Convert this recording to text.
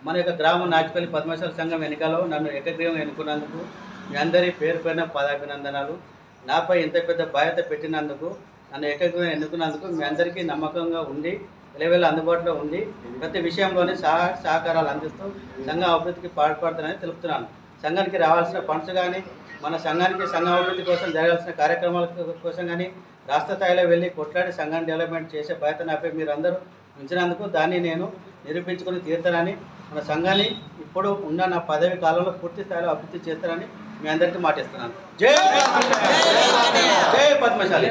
మన యొక్క గ్రామం నాచిపల్లి పద్మశాలి సంఘం ఎన్నికలో నన్ను ఏకగ్రీవం ఎన్నుకున్నందుకు మీ అందరి పేరు పైన పదాభినందనాలు. నాపై ఇంత పెద్ద బాధ్యత పెట్టినందుకు, నన్ను ఏకగ్రీవం ఎన్నుకున్నందుకు మీ అందరికీ నమ్మకంగా ఉండి ఎలవేళ అందుబాటులో ఉండి ప్రతి విషయంలోనే సహకారాలు అందిస్తూ సంఘ అభివృద్ధికి పాటుపడుతున్నానని తెలుపుతున్నాను. సంఘానికి రావాల్సిన ఫండ్స్ కానీ, మన సంఘానికి సంఘ అభివృద్ధి కోసం జరగాల్సిన కార్యక్రమాల కోసం కానీ రాష్ట్ర స్థాయిలో వెళ్ళి కొట్లాడి సంఘాన్ని డెవలప్మెంట్ చేసే బాధ్యత నాపై మీరందరూ ఉంచినందుకు దాన్ని నేను నిరూపించుకొని తీరుతానని, మన సంఘాన్ని ఇప్పుడు ఉన్న నా పదవి కాలంలో పూర్తి స్థాయిలో అభివృద్ధి చేస్తానని మీ అందరికీ మాటిస్తున్నాను. జై పద్మశాలి.